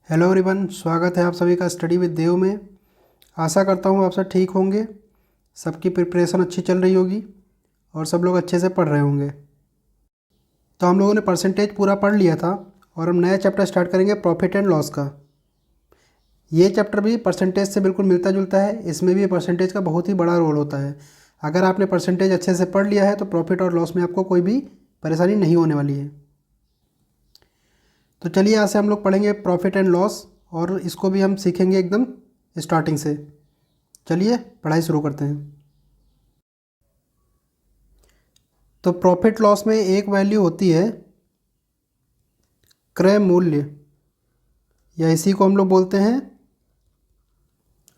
Hello everyone, स्वागत है आप सभी का स्टडी विद देव में। आशा करता हूँ आप सब ठीक होंगे, सबकी प्रिपरेशन अच्छी चल रही होगी और सब लोग अच्छे से पढ़ रहे होंगे। तो हम लोगों ने परसेंटेज पूरा पढ़ लिया था और हम नया चैप्टर स्टार्ट करेंगे प्रॉफिट एंड लॉस का। ये चैप्टर भी परसेंटेज से बिल्कुल मिलता जुलता है, इसमें भी परसेंटेज का बहुत ही बड़ा रोल होता है। अगर आपने परसेंटेज अच्छे से पढ़ लिया है तो प्रॉफिट और लॉस में आपको कोई भी परेशानी नहीं होने वाली है। तो चलिए यहाँ से हम लोग पढ़ेंगे प्रॉफिट एंड लॉस और इसको भी हम सीखेंगे एकदम स्टार्टिंग से। चलिए पढ़ाई शुरू करते हैं। तो प्रॉफिट लॉस में एक वैल्यू होती है क्रय मूल्य, या इसी को हम लोग बोलते हैं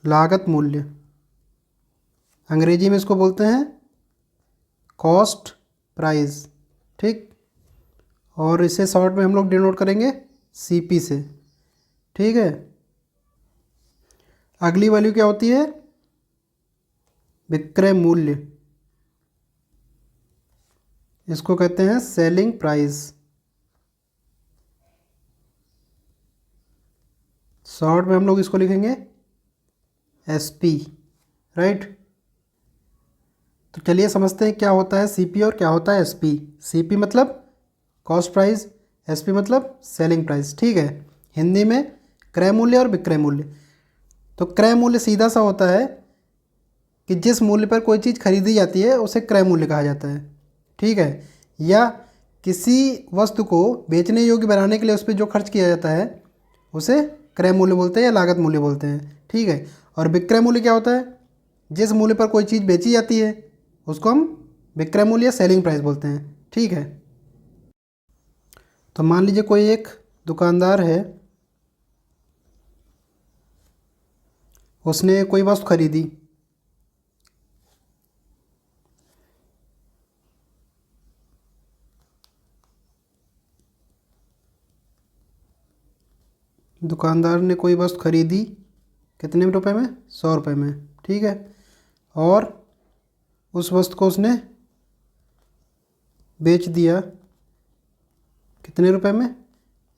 लागत मूल्य। अंग्रेजी में इसको बोलते हैं कॉस्ट प्राइस, ठीक। और इसे शॉर्ट में हम लोग डिनोट करेंगे सीपी से, ठीक है। अगली वैल्यू क्या होती है? विक्रय मूल्य, इसको कहते हैं सेलिंग प्राइस। शॉर्ट में हम लोग इसको लिखेंगे एसपी, राइट। तो चलिए समझते हैं क्या होता है सीपी और क्या होता है एसपी। सीपी मतलब कॉस्ट प्राइस, एसपी मतलब सेलिंग प्राइस, ठीक है। हिंदी में क्रय मूल्य और विक्रय मूल्य। तो क्रय मूल्य सीधा सा होता है कि जिस मूल्य पर कोई चीज़ खरीदी जाती है उसे क्रय मूल्य कहा जाता है, ठीक है। या किसी वस्तु को बेचने योग्य बनाने के लिए उस पर जो खर्च किया जाता है उसे क्रय मूल्य बोलते हैं या लागत मूल्य बोलते हैं, ठीक है। और विक्रय मूल्य क्या होता है? जिस मूल्य पर कोई चीज़ बेची जाती है उसको हम विक्रय मूल्य या सेलिंग प्राइस बोलते हैं, ठीक है। तो मान लीजिए कोई एक दुकानदार है, उसने कोई वस्तु खरीदी, दुकानदार ने कोई वस्तु खरीदी कितने रुपए में? 100 रुपये में, ठीक है। और उस वस्तु को उसने बेच दिया कितने रुपए में?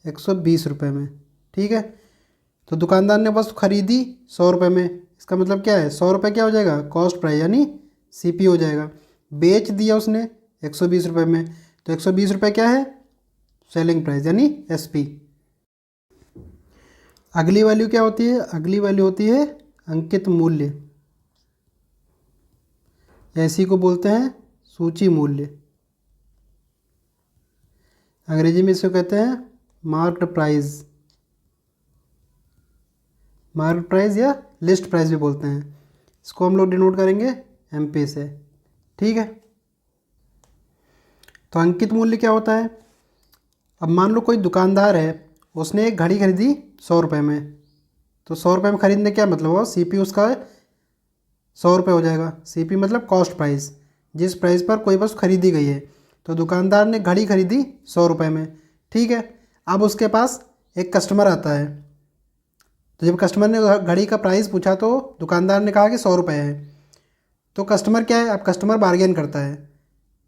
120 रुपये में, ठीक है। तो दुकानदार ने वस्तु खरीदी 100 रुपये में, इसका मतलब क्या है? 100 रुपये क्या हो जाएगा? कॉस्ट प्राइस यानी सीपी हो जाएगा। बेच दिया उसने 120 रुपये में, तो 120 रुपये क्या है? सेलिंग प्राइस यानी एसपी। अगली वैल्यू क्या होती है? अगली वैल्यू होती है अंकित मूल्य, या इसी को बोलते हैं सूची मूल्य। अंग्रेजी में इसको कहते हैं मार्क्ड प्राइस। मार्केट प्राइस या लिस्ट प्राइस भी बोलते हैं। इसको हम लोग डिनोट करेंगे एमपी से, ठीक है। तो अंकित मूल्य क्या होता है? अब मान लो कोई दुकानदार है, उसने एक घड़ी खरीदी 100 रुपये में। तो 100 रुपये में खरीदने क्या मतलब हुआ? सीपी उसका 100 रुपये हो जाएगा। सीपी मतलब कॉस्ट प्राइस, जिस प्राइस पर कोई वस्तु खरीदी गई है। तो दुकानदार ने घड़ी खरीदी 100 रुपये में, ठीक है। अब उसके पास एक कस्टमर आता है, तो जब कस्टमर ने घड़ी का प्राइस पूछा तो दुकानदार ने कहा कि 100 रुपये है। तो कस्टमर क्या है? अब कस्टमर बार्गेन करता है,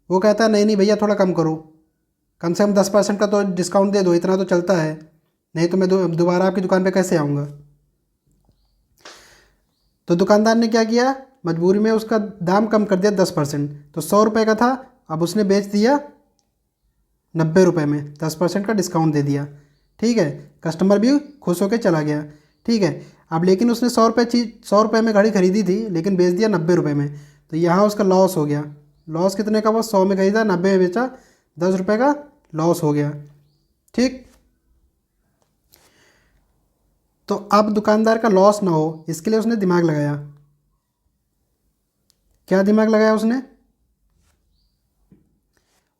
वो कहता है नहीं नहीं भैया थोड़ा कम करो, कम से कम 10% का तो डिस्काउंट दे दो, इतना तो चलता है, नहीं तो मैं दोबारा आपकी दुकान पे कैसे आऊँगा। तो दुकानदार ने क्या किया? मजबूरी में उसका दाम कम कर दिया 10%। तो 100 रुपये का था, अब उसने बेच दिया 90 रुपये में, 10% का डिस्काउंट दे दिया, ठीक है। कस्टमर भी खुश होकर चला गया, ठीक है। अब लेकिन उसने 100 रुपये में घड़ी खरीदी थी लेकिन बेच दिया 90 रुपये में, तो यहाँ उसका लॉस हो गया। लॉस कितने का? वो 100 में खरीदा, 90 में बेचा, 10 रुपये का लॉस हो गया, ठीक। तो अब दुकानदार का लॉस ना हो इसके लिए उसने दिमाग लगाया। क्या दिमाग लगाया उसने?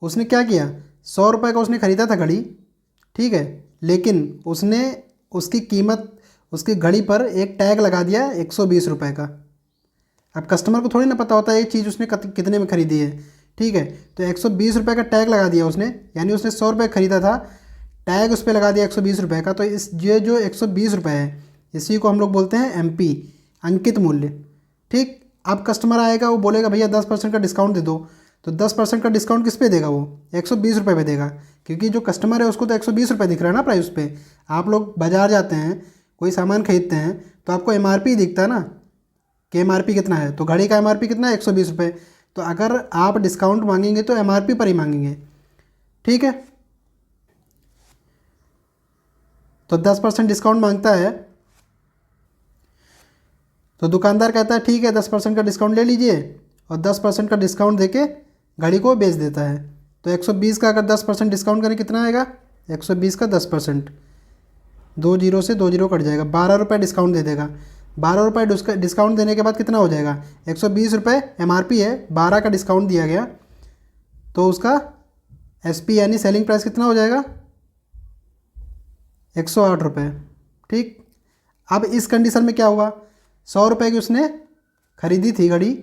उसने क्या किया? 100 रुपये का उसने खरीदा था घड़ी, ठीक है। लेकिन उसने उसकी कीमत, उसकी घड़ी पर एक टैग लगा दिया 120 रुपये का। अब कस्टमर को थोड़ी ना पता होता है ये चीज़ उसने कितने में खरीदी है, ठीक है। तो 120 रुपये का टैग लगा दिया उसने, यानी उसने 100 रुपये खरीदा था, टैग उस पर लगा दिया 120 रुपये का। तो इस ये जो 120 रुपये है इसी को हम लोग बोलते हैं एमपी, अंकित मूल्य, ठीक। अब कस्टमर आएगा, वो बोलेगा भैया 10% का डिस्काउंट दे दो, तो 10% का डिस्काउंट किस पे देगा वो? 120 रुपये पे देगा, क्योंकि जो कस्टमर है उसको तो 120 रुपये दिख रहा है ना प्राइस पे। आप लोग बाज़ार जाते हैं, कोई सामान खरीदते हैं तो आपको MRP दिखता है ना कि MRP कितना है, तो घड़ी का MRP कितना है? 120 रुपये। तो अगर आप डिस्काउंट मांगेंगे तो MRP पर ही मांगेंगे, ठीक है। तो 10% डिस्काउंट मांगता है तो दुकानदार कहता है ठीक है 10% का डिस्काउंट ले लीजिए, और 10% का डिस्काउंट देके घड़ी को बेच देता है। तो 120 का अगर 10% डिस्काउंट करें कितना आएगा? 120 का 10%, 2 जीरो से 2 जीरो कट जाएगा, 12 रुपये डिस्काउंट दे देगा। 12 रुपये डिस्काउंट देने के बाद कितना हो जाएगा? 120 रुपये MRP है, 12 का डिस्काउंट दिया गया, तो उसका SP यानी सेलिंग प्राइस कितना हो जाएगा? 108 रुपये, ठीक। अब इस कंडीशन में क्या हुआ? 100 रुपये की उसने खरीदी थी घड़ी,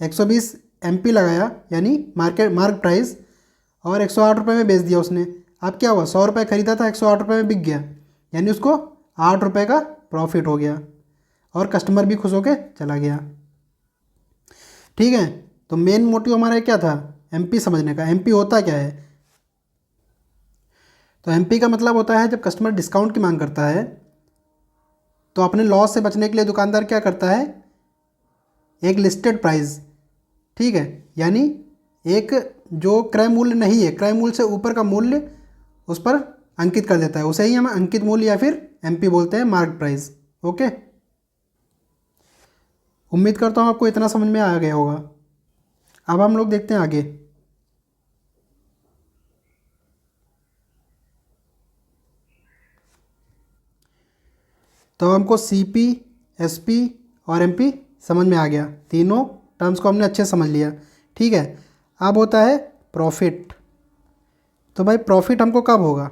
120 MP लगाया यानी मार्क प्राइस, और 108 रुपये में बेच दिया उसने। अब क्या हुआ? 100 रुपये खरीदा था, 108 रुपये में बिक गया, यानी उसको 8 रुपये का प्रॉफिट हो गया, और कस्टमर भी खुश होके चला गया, ठीक है। तो मेन मोटिव हमारा क्या था? MP समझने का। MP होता क्या है? तो MP का मतलब होता है जब कस्टमर डिस्काउंट की मांग करता है तो अपने लॉस से बचने के लिए दुकानदार क्या करता है? एक लिस्टेड प्राइस, ठीक है, यानी एक जो क्रय मूल्य नहीं है, क्रय मूल्य से ऊपर का मूल्य उस पर अंकित कर देता है, उसे ही हम अंकित मूल्य या फिर MP बोलते हैं, मार्क प्राइस। ओके, उम्मीद करता हूँ आपको इतना समझ में आ गया होगा। अब हम लोग देखते हैं आगे। तो हमको CP, SP और MP समझ में आ गया, तीनों टर्म्स को हमने अच्छे से समझ लिया, ठीक है। अब होता है प्रॉफिट। तो भाई प्रॉफिट हमको कब होगा?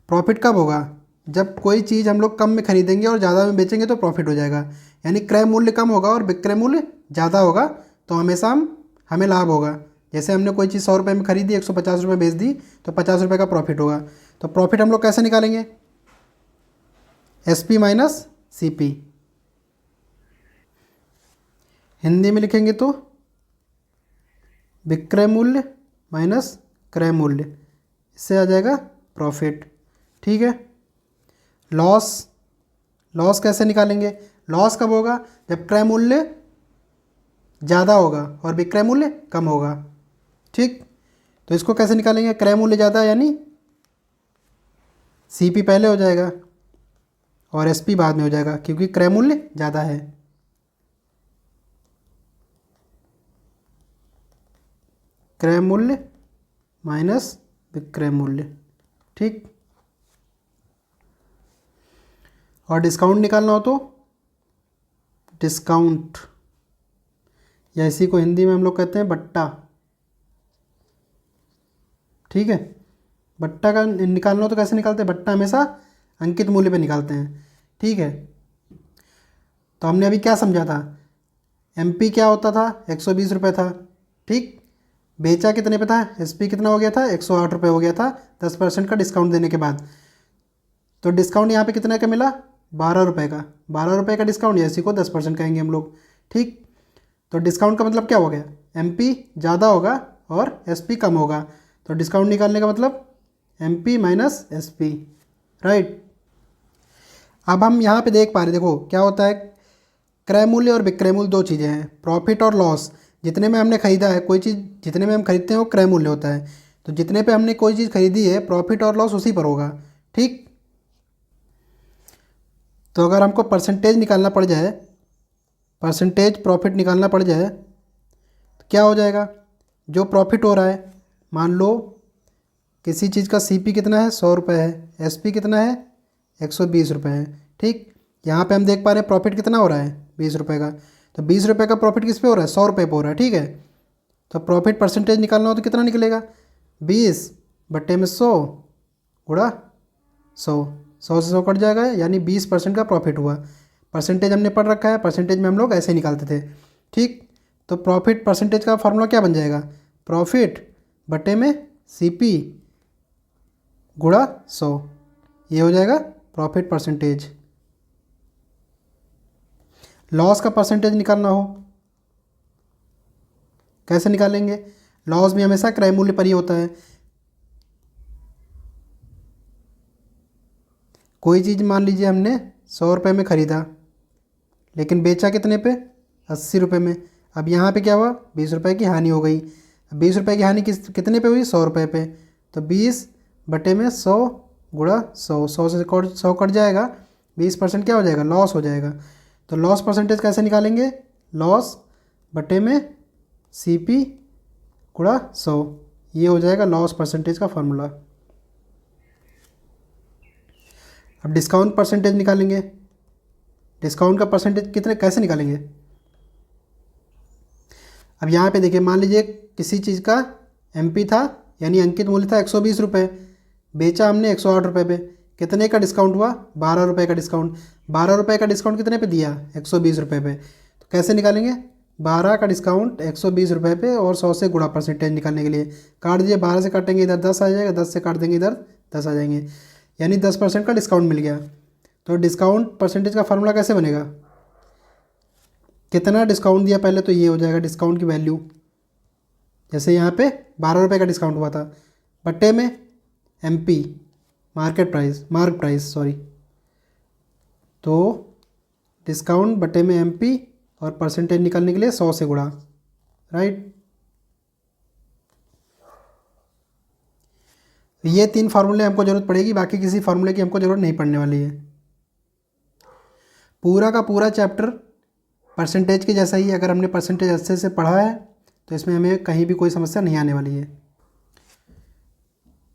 प्रॉफिट कब होगा? जब कोई चीज़ हम लोग कम में खरीदेंगे और ज़्यादा में बेचेंगे तो प्रॉफिट हो जाएगा, यानी क्रय मूल्य कम होगा और विक्रय मूल्य ज़्यादा होगा तो हमेशा हमें लाभ होगा। जैसे हमने कोई चीज़ 100 रुपये में खरीदी, 150 रुपये बेच दी, तो 50 रुपये का प्रॉफिट होगा। तो प्रॉफिट हम लोग कैसे निकालेंगे? SP minus CP। हिंदी में लिखेंगे तो विक्रय मूल्य माइनस क्रय मूल्य, इससे आ जाएगा प्रॉफिट, ठीक है। लॉस, लॉस कैसे निकालेंगे? लॉस कब होगा? जब क्रय मूल्य ज़्यादा होगा और विक्रय मूल्य कम होगा, ठीक। तो इसको कैसे निकालेंगे? क्रय मूल्य ज़्यादा यानी CP पहले हो जाएगा और SP बाद में हो जाएगा, क्योंकि क्रय मूल्य ज़्यादा है। क्रय मूल्य माइनस विक्रय मूल्य, ठीक। और डिस्काउंट निकालना हो तो डिस्काउंट, या इसी को हिंदी में हम लोग कहते हैं बट्टा, ठीक है। बट्टा का निकालना हो तो कैसे निकालते हैं? बट्टा हमेशा अंकित मूल्य पे निकालते हैं, ठीक है। तो हमने अभी क्या समझा था? MP क्या होता था? 120 रुपये था, ठीक। बेचा कितने पे था? SP कितना हो गया था? 108 रुपये हो गया था 10% का डिस्काउंट देने के बाद। तो डिस्काउंट यहाँ पे कितने का मिला? 12 रुपये का। 12 रुपये का डिस्काउंट, या इसी को 10% कहेंगे हम लोग, ठीक। तो डिस्काउंट का मतलब क्या हो गया? MP ज़्यादा होगा और SP कम होगा, तो डिस्काउंट निकालने का मतलब MP माइनस SP, राइट। अब हम यहाँ पे देख पा रहे, देखो क्या होता है, क्रय मूल्य और विक्रय मूल्य दो चीज़ें हैं। प्रॉफिट और लॉस, जितने में हमने खरीदा है कोई चीज़, जितने में हम खरीदते हैं वो क्रय मूल्य होता है। तो जितने पे हमने कोई चीज़ खरीदी है, प्रॉफिट और लॉस उसी पर होगा, ठीक। तो अगर हमको परसेंटेज निकालना पड़ जाए, परसेंटेज प्रॉफिट निकालना पड़ जाए, तो क्या हो जाएगा? जो प्रॉफिट हो रहा है, मान लो किसी चीज़ का CP कितना है? 100 रुपये है, SP कितना है? 120 रुपये है, ठीक। यहाँ पे हम देख पा रहे हैं प्रॉफिट कितना हो रहा है? 20 रुपये का। तो 20 रुपये का प्रॉफिट किस पे हो रहा है? 100 रुपये पे हो रहा है, ठीक है। तो प्रॉफिट परसेंटेज निकालना हो तो कितना निकलेगा? 20/100 गुणा 100, 100 से 100 कट जाएगा, यानी 20% का प्रॉफिट हुआ। परसेंटेज हमने पढ़ रखा है, परसेंटेज में हम लोग ऐसे निकालते थे, ठीक। तो प्रॉफिट परसेंटेज का फार्मूला क्या बन जाएगा? प्रॉफिट बटे में CP गुणा 100, ये हो जाएगा प्रॉफिट परसेंटेज। लॉस का परसेंटेज निकालना हो कैसे निकालेंगे? लॉस भी हमेशा क्रय मूल्य पर ही होता है। कोई चीज़ मान लीजिए हमने 100 रुपये में ख़रीदा, लेकिन बेचा कितने पे? 80 रुपये में। अब यहाँ पे क्या हुआ? 20 रुपये की हानि हो गई। 20 रुपये की हानि कितने पे हुई? 100 रुपये पे। तो 20/100 गुणा 100, 100 से 100 कट जाएगा, 20% क्या हो जाएगा? लॉस हो जाएगा। तो लॉस परसेंटेज कैसे निकालेंगे? लॉस बटे में CP गुणा 100, ये हो जाएगा लॉस परसेंटेज का फॉर्मूला। अब डिस्काउंट परसेंटेज निकालेंगे। डिस्काउंट का परसेंटेज कितने कैसे निकालेंगे? अब यहाँ पे देखिए, मान लीजिए किसी चीज़ का MP था, यानी अंकित मूल्य था 120 रुपये, बेचा हमने 108 रुपये पे। कितने का डिस्काउंट हुआ? 12 रुपये का डिस्काउंट। 12 रुपये का डिस्काउंट कितने पे दिया? 120 रुपये पे। तो कैसे निकालेंगे? 12 का डिस्काउंट 120 रुपये पे और 100 से गुणा परसेंटेज निकालने के लिए काट दीजिए। 12 से काटेंगे इधर 10 आ जाएगा, 10 से काट देंगे इधर 10 आ जाएंगे, यानी 10% का डिस्काउंट मिल गया। तो डिस्काउंट परसेंटेज का फार्मूला कैसे बनेगा? कितना डिस्काउंट दिया पहले, तो ये हो जाएगा डिस्काउंट की वैल्यू। जैसे यहाँ पे 12 रुपये का डिस्काउंट हुआ था, बट्टे में MP मार्क प्राइस सॉरी। तो डिस्काउंट बटे में MP और परसेंटेज निकालने के लिए 100 से गुणा, राइट। ये 3 फार्मूले हमको ज़रूरत पड़ेगी, बाकी किसी फार्मूले की हमको ज़रूरत नहीं पड़ने वाली है। पूरा का पूरा चैप्टर परसेंटेज के जैसा ही, अगर हमने परसेंटेज अच्छे से पढ़ा है तो इसमें हमें कहीं भी कोई समस्या नहीं आने वाली है।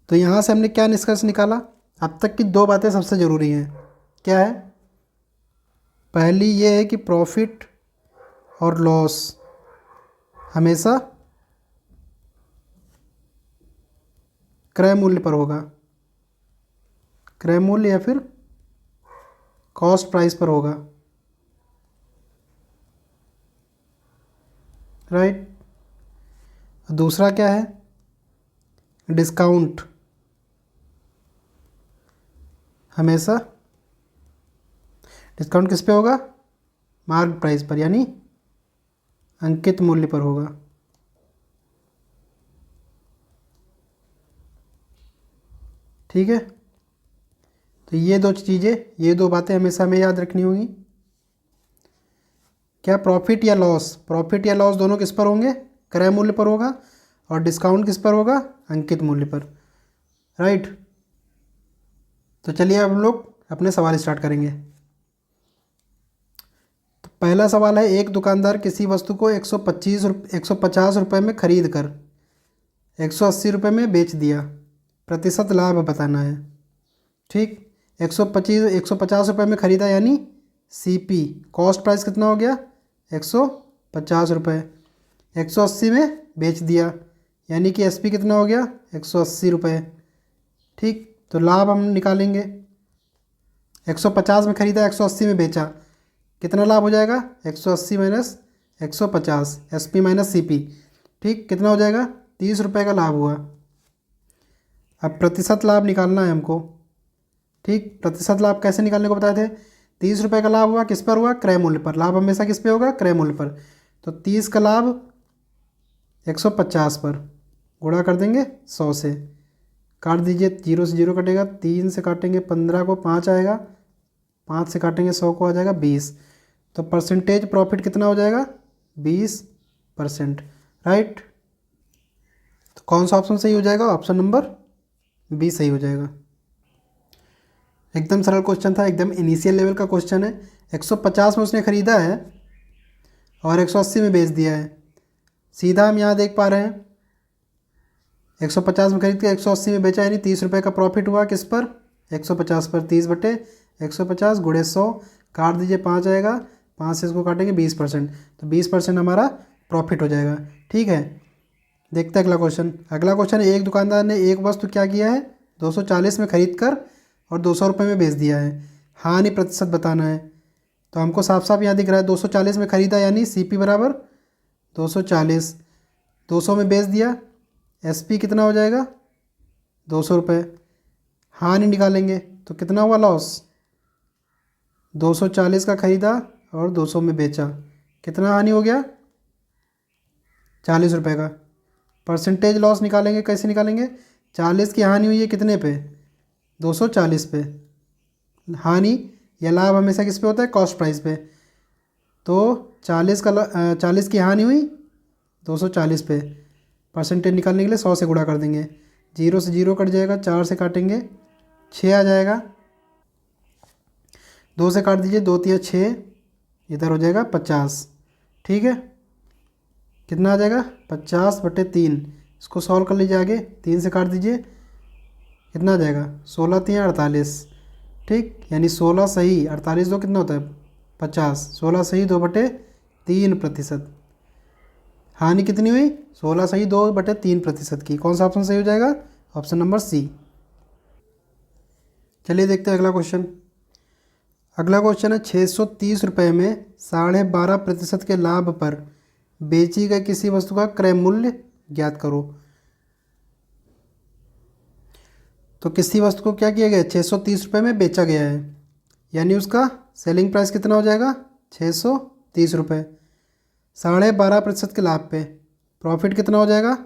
तो यहाँ से हमने क्या निष्कर्ष निकाला? अब तक की 2 बातें सबसे ज़रूरी हैं। क्या है? पहली ये है कि प्रॉफिट और लॉस हमेशा क्रय मूल्य पर होगा, क्रय मूल्य या फिर कॉस्ट प्राइस पर होगा, राइट। दूसरा क्या है? डिस्काउंट हमेशा, डिस्काउंट किस पे होगा? मार्क प्राइस पर, यानी अंकित मूल्य पर होगा। ठीक है, तो ये 2 चीज़ें, ये 2 बातें हमेशा हमें याद रखनी होगी। क्या? प्रॉफिट या लॉस, प्रॉफिट या लॉस दोनों किस पर होंगे? क्रय मूल्य पर होगा। और डिस्काउंट किस पर होगा? अंकित मूल्य पर, राइट। तो चलिए अब हम लोग अपने सवाल स्टार्ट करेंगे। तो पहला सवाल है, एक दुकानदार किसी वस्तु को 150 रुपये में खरीद कर 180 रुपये में बेच दिया, प्रतिशत लाभ बताना है। ठीक, 150 रुपये में ख़रीदा, यानी CP कॉस्ट प्राइस कितना हो गया? 150 रुपये। 180 में बेच दिया, यानी कि SP कितना हो गया? 180 रुपये। ठीक, तो लाभ हम निकालेंगे। 150 में ख़रीदा, 180 में बेचा, कितना लाभ हो जाएगा? 180 माइनस 150, SP माइनस CP। ठीक, कितना हो जाएगा? 30 रुपये का लाभ हुआ। अब प्रतिशत लाभ निकालना है हमको। ठीक, प्रतिशत लाभ कैसे निकालने को बताए थे? 30 रुपये का लाभ हुआ, किस पर हुआ? क्रय मूल्य पर। लाभ हमेशा किस पे होगा? क्रय मूल्य पर। तो 30 का लाभ 150 पर, गुणा कर देंगे 100 से, काट दीजिए, 0 से 0 कटेगा, 3 से काटेंगे 15 को 5 आएगा, 5 से काटेंगे 100 को आ जाएगा 20। तो परसेंटेज प्रॉफिट कितना हो जाएगा? 20%, राइट। तो कौन सा ऑप्शन सही हो जाएगा? ऑप्शन नंबर B सही हो जाएगा। एकदम सरल क्वेश्चन था, एकदम इनिशियल लेवल का क्वेश्चन है। 150 में उसने ख़रीदा है और 180 में बेच दिया है। सीधा हम यहाँ देख पा रहे हैं, 150 में खरीद के 180 में बेचा, यानी 30 रुपये का प्रॉफिट हुआ। किस पर? 150 पर। 30 बटे 150 गुणे 100, काट दीजिए, 5 आएगा, 5 से इसको काटेंगे 20%, तो 20% हमारा प्रॉफिट हो जाएगा। ठीक है, देखते हैं अगला क्वेश्चन। अगला क्वेश्चन है, एक दुकानदार ने एक वस्तु क्या किया है? 240 में खरीद कर और 200 रुपये में बेच दिया है। हानि प्रतिशत बताना है। तो हमको साफ साफ यहाँ दिख रहा है, 240 में ख़रीदा, यानी CP बराबर 240, 200 में बेच दिया, SP कितना हो जाएगा? 200 रुपये। हानि निकालेंगे तो कितना हुआ लॉस? 240 का ख़रीदा और 200 में बेचा, कितना हानि हो गया? ₹40 का। परसेंटेज लॉस निकालेंगे, कैसे निकालेंगे? 40 की हानि हुई है कितने पे? 240 पे। हानि या लाभ हमेशा किस पे होता है? कॉस्ट प्राइस पे। तो 40 की हानि हुई 240 पे। परसेंटेज निकालने के लिए 100 से गुणा कर देंगे। 0 से 0 कट जाएगा, 4 से काटेंगे 6 आ जाएगा, 2 से काट दीजिए, 2 तिया 6, इधर हो जाएगा 50। ठीक है, कितना आ जाएगा? 50/3। इसको सॉल्व कर लीजिए आगे, 3 से काट दीजिए, कितना आ जाएगा? 16 तिया 48। ठीक, यानी 16 सही 48 दो कितना होता है? 50। 16 सही 2/3%। हानि कितनी हुई? 16 सही 2/3% की। कौन सा ऑप्शन सही हो जाएगा? Option number C. चलिए देखते हैं अगला क्वेश्चन। अगला क्वेश्चन है 630 में 12.5% के लाभ पर बेची गई किसी वस्तु का क्रय मूल्य ज्ञात करो। तो किसी वस्तु को क्या किया गया? 630 में बेचा गया है, यानी उसका सेलिंग प्राइस कितना हो जाएगा? 630। 12.5% के लाभ पे प्रॉफिट कितना हो जाएगा?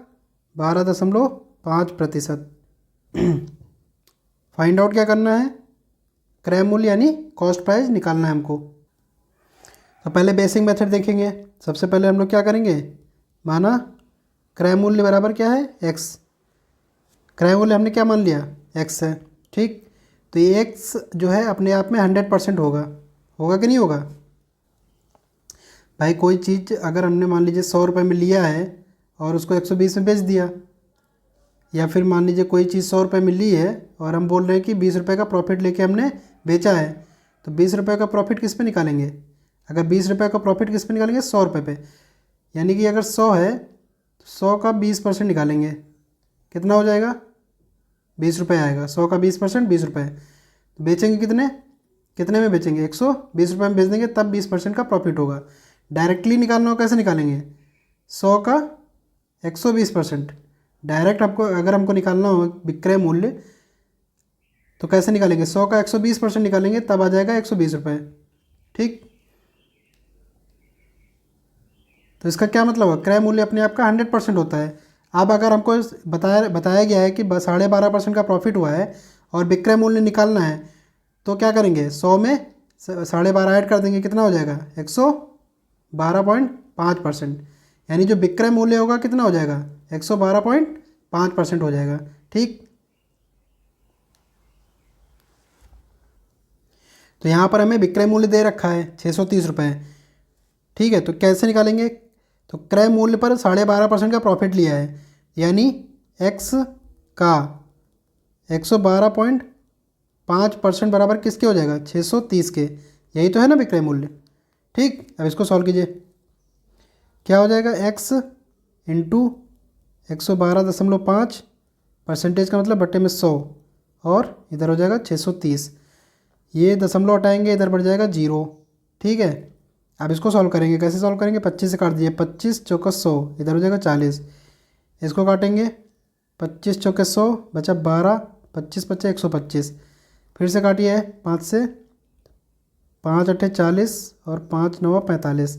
12.5%। फाइंड आउट क्या करना है? क्रय मूल्य यानी कॉस्ट प्राइस निकालना है हमको। तो पहले बेसिक मेथड देखेंगे। सबसे पहले हम लोग क्या करेंगे? माना क्रय मूल्य बराबर क्या है? एक्स। क्रय मूल्य हमने क्या मान लिया? एक्स है। ठीक, तो ये एक्स जो है अपने आप में 100% होगा। होगा कि नहीं होगा? भाई कोई चीज़ अगर हमने मान लीजिए 100 में लिया है और उसको 120 में बेच दिया, या फिर मान लीजिए कोई चीज़ 100 में ली है और हम बोल रहे हैं कि 20 का प्रॉफिट लेके हमने बेचा है, तो 20 का प्रॉफिट किस पे निकालेंगे? अगर 20 का प्रॉफिट किस पे निकालेंगे? 100 पे। यानी कि अगर 100 है तो 100 का 20% निकालेंगे, कितना हो जाएगा? 20 आएगा। 100 का 20% 20। तो बेचेंगे कितने? कितने में बेचेंगे? 120 में बेच देंगे, तब 20% का प्रॉफिट होगा। डायरेक्टली निकालना हो कैसे निकालेंगे? 100 का 120%। डायरेक्ट आपको अगर हमको निकालना हो विक्रय मूल्य तो कैसे निकालेंगे? 100 का 120% निकालेंगे, तब आ जाएगा 120। ठीक, तो इसका क्या मतलब है? क्रय मूल्य अपने आप का 100% होता है। अब अगर हमको बताया गया है कि 12.5% का प्रॉफिट हुआ है और विक्रय मूल्य निकालना है, तो क्या करेंगे? 100 में 12.5 ऐड कर देंगे, कितना हो जाएगा? 112.5%। यानी जो विक्रय मूल्य होगा कितना हो जाएगा? 112.5% हो जाएगा। ठीक, तो यहाँ पर हमें विक्रय मूल्य दे रखा है 630। ठीक है, तो कैसे निकालेंगे? तो क्रय मूल्य पर 12.5% का प्रॉफिट लिया है, यानी एक्स का 112.5% बराबर किसके हो जाएगा? 630 के। यही तो है ना विक्रय मूल्य। ठीक, अब इसको सॉल्व कीजिए, क्या हो जाएगा? एक्स इंटू 112.5, परसेंटेज का मतलब बट्टे में 100, और इधर हो जाएगा 630। ये दशमलव हटाएंगे, इधर बढ़ जाएगा 0। ठीक है, अब इसको सॉल्व करेंगे। कैसे सॉल्व करेंगे? 25 से काट दीजिए, 25 चौका 100, इधर हो जाएगा 40। इसको काटेंगे, 25 चौके 100 बचा 12, 25 बचा 125। फिर से काटिए 5 से, 5 अट्ठे 40 और 5 9 45।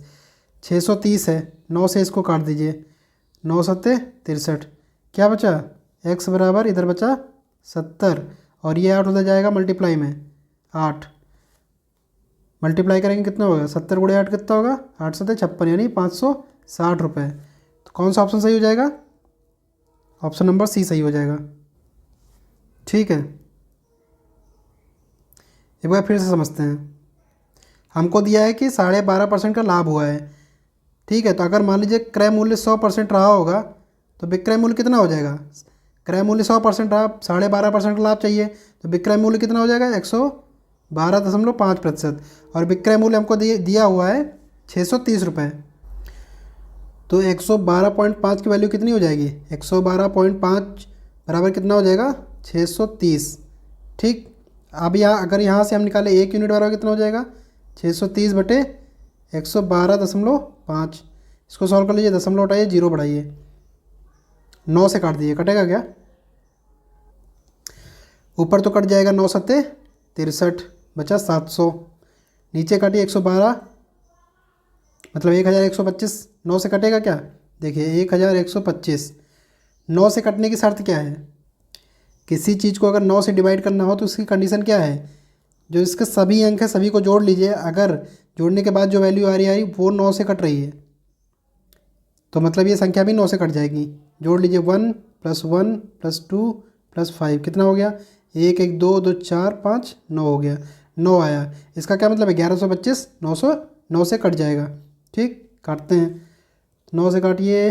630 है, 9 से इसको काट दीजिए, 9 सत्ते 63। क्या बचा? एक्स बराबर इधर बचा 70, और ये 8 उधर जाएगा मल्टीप्लाई में, 8 मल्टीप्लाई करेंगे कितना होगा? 70 गुणे 8 कितना होगा? 8 सत्ते 56, यानी 560 तो कौन सा ऑप्शन सही हो जाएगा? ऑप्शन नंबर सी सही हो जाएगा। ठीक है, एक बार फिर से समझते हैं। हमको दिया है कि 12.5% का लाभ हुआ है। ठीक है, तो अगर मान लीजिए क्रय मूल्य 100% रहा होगा तो विक्रय मूल्य कितना हो जाएगा? क्रय मूल्य 100% रहा, 12.5% का लाभ चाहिए, तो विक्रय मूल्य कितना हो जाएगा? 112.5%। और विक्रय मूल्य हमको दिया हुआ है 630। तो 112.5 की वैल्यू कितनी हो जाएगी? 112.5 बराबर कितना हो जाएगा? 630। ठीक, अब अगर यहाँ से हम निकालें 1 यूनिट बराबर कितना हो जाएगा? 630/112.5। इसको सॉल्व कर लीजिए, दशमलव उठाइए, 0 बढ़ाइए, 9 से काट दीजिए, कटेगा क्या? ऊपर तो कट जाएगा, 9 सत्ते 63 बचा 700। नीचे काटिए 112 मतलब 1125, 9 से कटेगा क्या? देखिए 1125, 9 से कटने की शर्त क्या है? किसी चीज़ को अगर 9 से डिवाइड करना हो तो उसकी कंडीशन क्या है? जो इसके सभी अंक है सभी को जोड़ लीजिए, अगर जोड़ने के बाद जो वैल्यू आ रही वो 9 से कट रही है तो मतलब ये संख्या भी 9 से कट जाएगी। जोड़ लीजिए 1 + 1 + 2 + 5 कितना हो गया? 1 1 2 2 4 5 9 हो गया, 9 आया। इसका क्या मतलब है? 1125 9 से कट जाएगा। ठीक, काटते हैं। 9 से काटिए,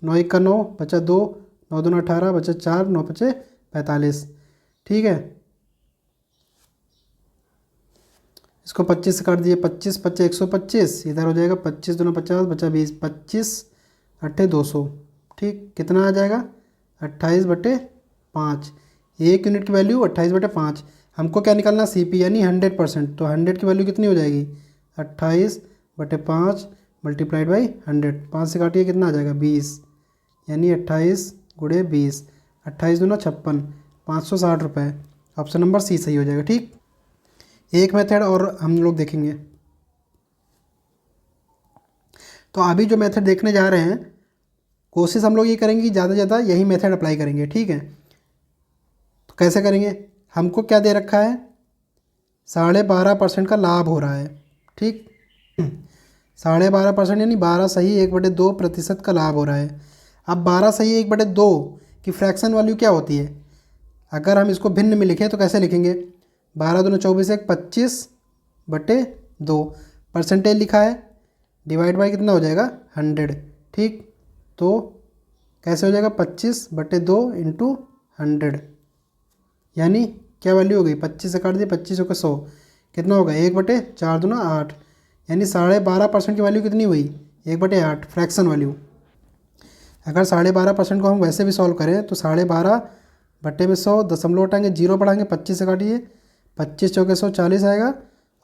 9 1 का 9 बचा 2, 9 2 18 बचा 4, 9 5 45। ठीक है, इसको 25 से काट दिए, 25 25 125, इधर हो जाएगा 25 दूना 50 बचा 20, 25 अट्ठे 200। ठीक, कितना आ जाएगा? 28/5। एक यूनिट की वैल्यू 28/5। हमको क्या निकालना? CP यानी 100%। तो 100 की वैल्यू कितनी हो जाएगी? 28/5 मल्टीप्लाइड बाई 100। 5 से काटिए, कितना आ जाएगा? 20, यानी 28 गुणे 20, 28 दूना 56, 560 रुपये। ऑप्शन नंबर C सही हो जाएगा। ठीक, एक मेथड और हम लोग देखेंगे। तो अभी जो मेथड देखने जा रहे हैं, कोशिश हम लोग ये करेंगे कि ज़्यादा से ज़्यादा यही मेथड अप्लाई करेंगे। ठीक है, तो कैसे करेंगे? हमको क्या दे रखा है? 12.5% का लाभ हो रहा है। ठीक, 12.5% यानी 12 सही 1/2% का लाभ हो रहा है। अब 12 सही 1/2 की फ्रैक्शन वैल्यू क्या होती है? अगर हम इसको भिन्न में लिखें तो कैसे लिखेंगे? 12 दूना 24 1 25/2 परसेंटेज लिखा है, डिवाइड बाई कितना हो जाएगा? 100। ठीक, तो कैसे हो जाएगा? 25/2 इंटू 100, यानी क्या वैल्यू हो गई? 25 से काट दिए, 25 को 100, कितना होगा? 1/4 दूना 8, यानी 12.5% की वैल्यू कितनी हुई? 1/8 फ्रैक्शन वैल्यू। अगर 12.5% को हम वैसे भी सॉल्व करें तो 12.5/100 दशमलव हटाएंगे, 0 बढ़ाएंगे, 25 से काटिए, 25 चौके 100 40 आएगा,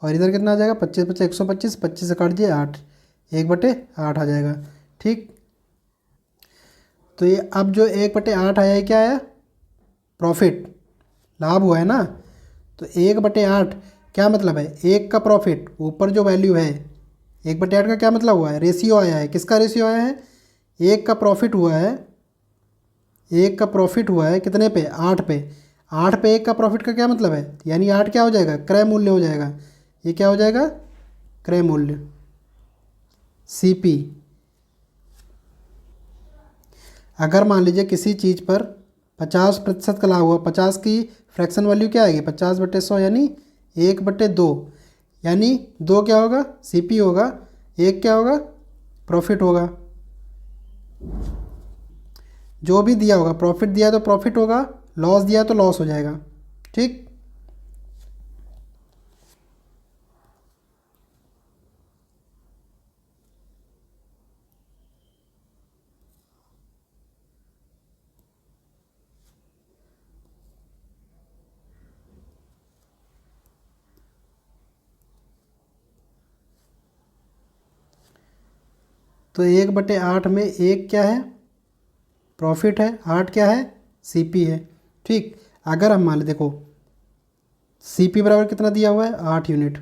और इधर कितना आ जाएगा? 25 25 125, 25 से काट दिए 8, 1/8 आ जाएगा। ठीक, तो ये अब जो 1/8 आया है क्या आया? प्रॉफिट, लाभ हुआ है ना। तो 1/8 क्या मतलब है? एक का प्रॉफिट ऊपर जो वैल्यू है, 1/8 का क्या मतलब हुआ है? रेशियो आया है। किसका रेशियो आया है? एक का प्रॉफिट हुआ है, एक का प्रॉफिट हुआ है कितने पे? 8 पे। 8 पे एक का प्रॉफिट का क्या मतलब है? यानी 8 क्या हो जाएगा? क्रय मूल्य हो जाएगा। ये क्या हो जाएगा? क्रय मूल्य, CP। अगर मान लीजिए किसी चीज़ पर 50% का लाभ हुआ, 50 की फ्रैक्शन वैल्यू क्या आएगी? 50/100 यानी 1/2, यानी 2 क्या होगा? CP होगा, 1 क्या होगा? प्रॉफिट होगा। जो भी दिया होगा, प्रॉफिट दिया तो प्रॉफिट होगा, लॉस दिया तो लॉस हो जाएगा। ठीक, तो 1/8 में 1 क्या है? प्रॉफिट है, 8 क्या है? CP है। ठीक, अगर हम मान लें, देखो CP बराबर कितना दिया हुआ है? 8 यूनिट।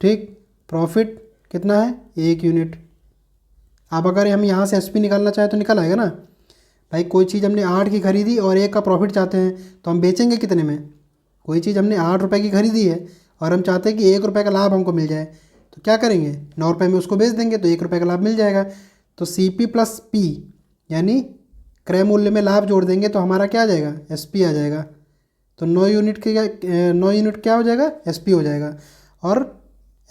ठीक, प्रॉफिट कितना है? 1 यूनिट। अब अगर हम यहाँ से SP निकालना चाहें तो निकल आएगा ना। भाई कोई चीज़ हमने 8 की खरीदी और 1 का प्रॉफिट चाहते हैं तो हम बेचेंगे कितने में? कोई चीज़ हमने 8 रुपये की खरीदी है और हम चाहते हैं कि 1 रुपये का लाभ हमको मिल जाए, तो क्या करेंगे? 9 रुपये में उसको बेच देंगे तो 1 रुपये का लाभ मिल जाएगा। तो CP + P यानी क्रय मूल्य में लाभ जोड़ देंगे तो हमारा क्या आ जाएगा? SP आ जाएगा। तो 9 यूनिट के 9 यूनिट क्या हो जाएगा? SP हो जाएगा। और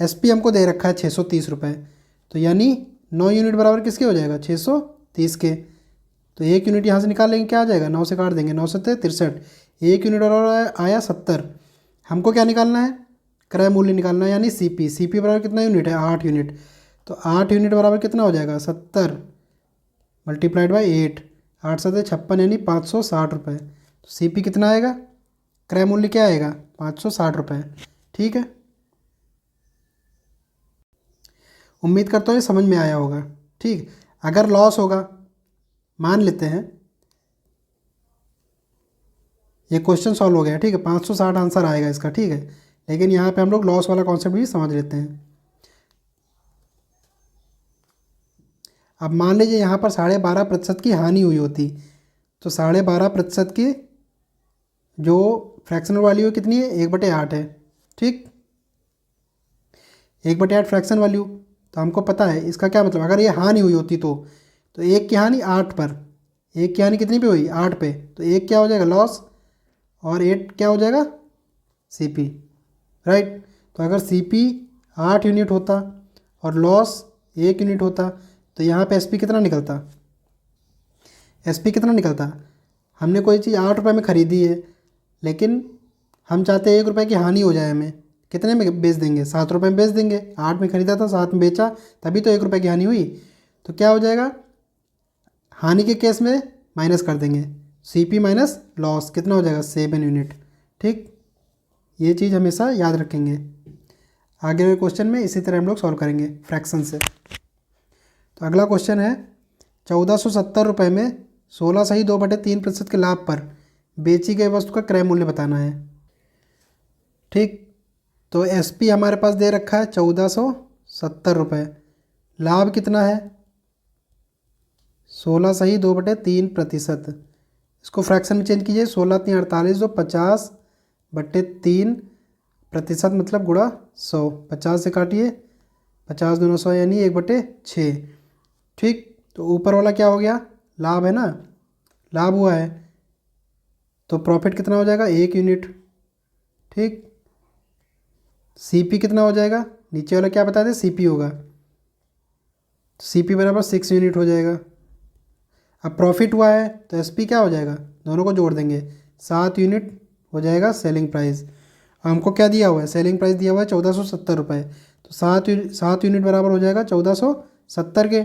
SP हमको दे रखा है 630 रुपये, तो यानी 9 यूनिट बराबर किसके हो जाएगा? 630 के। तो 1 यूनिट यहाँ से निकाल लेंगे, क्या आ जाएगा? 9 से काट देंगे, 9 7 63, 1 यूनिट और आया 70। हमको क्या निकालना है? क्रय मूल्य निकालना है, यानी CP बराबर कितना यूनिट है? 8 यूनिट। तो 8 यूनिट बराबर कितना हो जाएगा? 70 मल्टीप्लाइड बाई 8, 8 7 56, यानी 560 रुपये। तो CP कितना आएगा? क्रय मूल्य क्या आएगा? 560 रुपये। ठीक है, उम्मीद करता हूँ ये समझ में आया होगा। ठीक, अगर लॉस होगा, मान लेते हैं ये क्वेश्चन सॉल्व हो गया। ठीक है, 560 आंसर आएगा इसका। ठीक है, लेकिन यहाँ पे हम लोग लॉस वाला कॉन्सेप्ट भी समझ लेते हैं। अब मान लीजिए यहाँ पर 12.5% की हानि हुई होती, तो 12.5% की जो फ्रैक्शनल वैल्यू कितनी है, 1/8 है। ठीक, 1/8 फ्रैक्शन वैल्यू। तो हमको पता है इसका क्या मतलब, अगर ये हानि हुई होती तो एक की हानि 8 पर, एक की हानि कितनी पे हुई, 8 पे, तो एक क्या हो जाएगा लॉस और 8 क्या हो जाएगा सीपी, राइट। तो अगर सीपी 8 यूनिट होता और लॉस 1 यूनिट होता तो यहाँ पे एसपी कितना निकलता, एसपी कितना निकलता। हमने कोई चीज़ 8 रुपये में ख़रीदी है, लेकिन हम चाहते हैं 1 रुपये की हानि हो जाए, हमें कितने में बेच देंगे, 7 रुपये में बेच देंगे। 8 में ख़रीदा था, 7 में बेचा, तभी तो 1 रुपये की हानि हुई। तो क्या हो जाएगा, हानि के केस में माइनस कर देंगे, सीपी माइनस लॉस कितना हो जाएगा, 7 यूनिट। ठीक, ये चीज़ हमेशा याद रखेंगे। आगे वाले क्वेश्चन में इसी तरह हम लोग सॉल्व करेंगे फ्रैक्शन से। तो अगला क्वेश्चन है 1470 रुपये में 16 सही 2/3% के लाभ पर बेची गई वस्तु का क्रय मूल्य बताना है। ठीक, तो एसपी हमारे पास दे रखा है 1470 रुपये, लाभ कितना है 16 सही 2/3%। इसको फ्रैक्शन में चेंज कीजिए, 16 3 48 जो 50/3% मतलब गुणा 100, 50 से काटिए, 50 दूना 100 यानी 1/6। ठीक, तो ऊपर वाला क्या हो गया, लाभ है ना, लाभ हुआ है, तो प्रॉफिट कितना हो जाएगा 1 यूनिट। ठीक, सीपी कितना हो जाएगा, नीचे वाला क्या बता दें सीपी होगा, सीपी बराबर 6 यूनिट हो जाएगा। अब प्रॉफिट हुआ है तो एसपी क्या हो जाएगा, दोनों को जोड़ देंगे, 7 यूनिट हो जाएगा सेलिंग प्राइस। हमको क्या दिया हुआ है, सेलिंग प्राइस दिया हुआ है 1470 रुपये, तो 7 यूनिट बराबर हो जाएगा 1470 के,